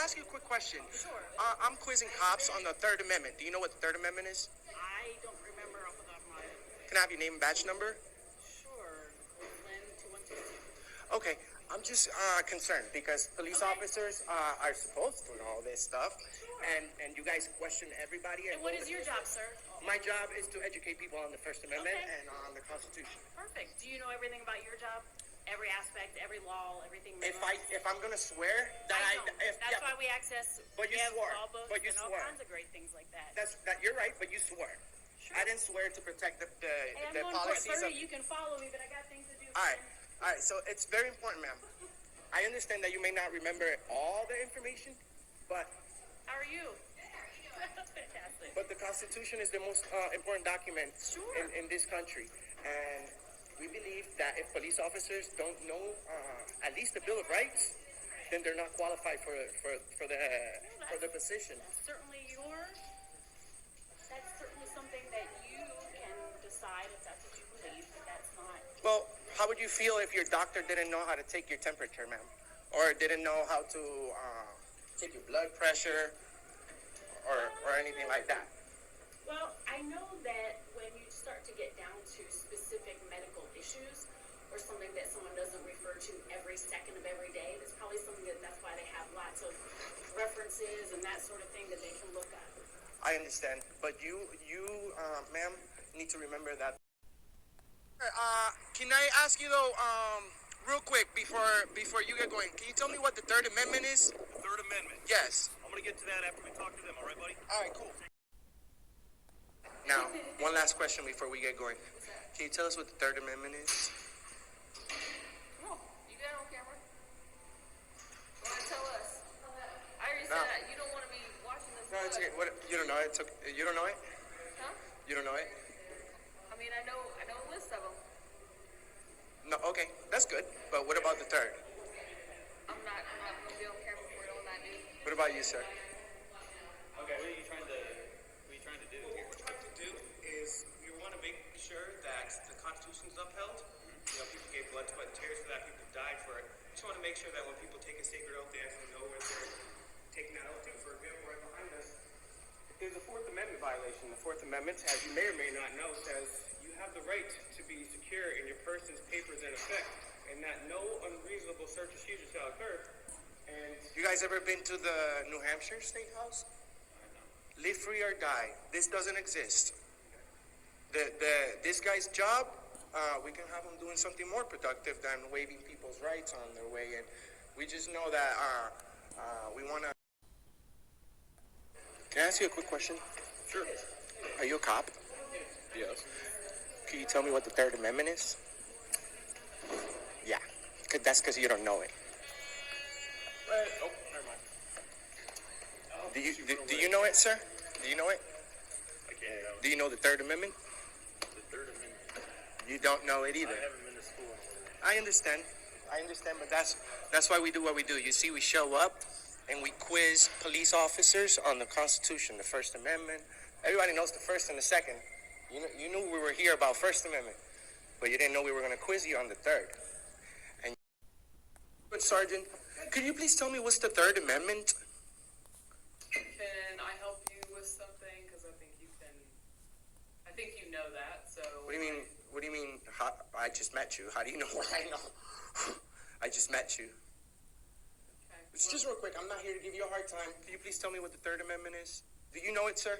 ask you a quick question? Sure. I'm quizzing cops on the Third Amendment. Do you know what the Third Amendment is? I don't remember off the top of my head. Can I have your name and badge number? Sure. Lynn 2122. Okay, I'm just concerned because police officers are supposed to know this stuff, and you guys question everybody. And what is your job, sir? My job is to educate people on the First Amendment Okay. and on the Constitution. Perfect. Do you know everything about your job? Every aspect, every law, everything. If I'm gonna swear that That's why we access. But you we have swore. law books But you and all swore. kinds of great things like that. You're right, but you swore. Sure. I didn't swear to protect the Hey, I'm going policies further. of. You can follow me, but I got things to do. All right. So it's very important, ma'am. I understand that you may not remember all the information, but How are you? That's fantastic. the Constitution is the most important document in this country, and we believe that if police officers don't know at least the Bill of Rights, then they're not qualified for the position. Certainly yours. That's certainly something that you can decide if that's what you believe. But that's not. Well, how would you feel if your doctor didn't know how to take your temperature, ma'am, or didn't know how to take your blood pressure, or anything like that? Well, I know that when you start to get down to specific medical issues or something that someone doesn't refer to every second of every day, that's probably something that's why they have lots of references and that sort of thing that they can look at. I understand, but you, ma'am, need to remember that. Can I ask you though, real quick before you get going, can you tell me what the Third Amendment is? Third Amendment. Yes. I'm gonna get to that after we talk to them. All right, buddy? All right, cool. Now, one last question before we get going. Can you tell us what the Third Amendment is? Oh, you got it on camera? You want to tell us? I already No. said that. You don't want to be watching this. No, it's live. okay. What, you don't know it? You don't know it? Huh? You don't know it? I mean, I know a list of them. No. Okay, that's good. But what about the third? I'm not going to be on camera for it on that dude. What about you, sir? Okay, what are you trying to do here? What we're trying to do is we want to make sure that the Constitution is upheld. You know, people gave blood, sweat, and tears for that. People died for it. We just want to make sure that when people take a sacred oath, they actually know what they're taking that oath to. For example, right behind us, there's a Fourth Amendment violation. The Fourth Amendment, as you may or may not know, says you have the right to be secure in your person's papers and effect, and that no unreasonable search or seizure shall occur. And You guys ever been to the New Hampshire State House? Live free or die. This doesn't exist. This guy's job, we can have him doing something more productive than waiving people's rights on their way. And we just know that we want to. Can I ask you a quick question? Sure. Are you a cop? Yes. Can you tell me what the Third Amendment is? Yeah, that's because you don't know it. Oh, never mind. Do you know it, sir? Do you know it? I can't. Do you know the Third Amendment? The Third Amendment. You don't know it either. I haven't been to school. I understand, but that's why we do what we do. You see, we show up and we quiz police officers on the Constitution, the First Amendment. Everybody knows the First and the Second. You knew we were here about First Amendment, but you didn't know we were going to quiz you on the Third. And but Sergeant, could you please tell me what's the Third Amendment? Can I help you with something? Because I think you know that. So. What do you mean? What do you mean? I just met you. How do you know what I know? I just met you. Okay. It's just real quick. I'm not here to give you a hard time. Can you please tell me what the Third Amendment is? Do you know it, sir?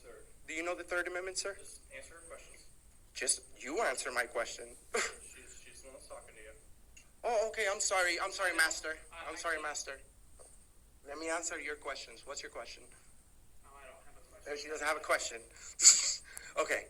Sir, Do you know the Third Amendment, sir? just answer her questions. Just you answer my question. She's the one that's talking to you. Oh, okay. I'm sorry, Master. I'm sorry, Master. Let me answer your questions. What's your question? Oh, I don't have a question. She doesn't have a question. Okay.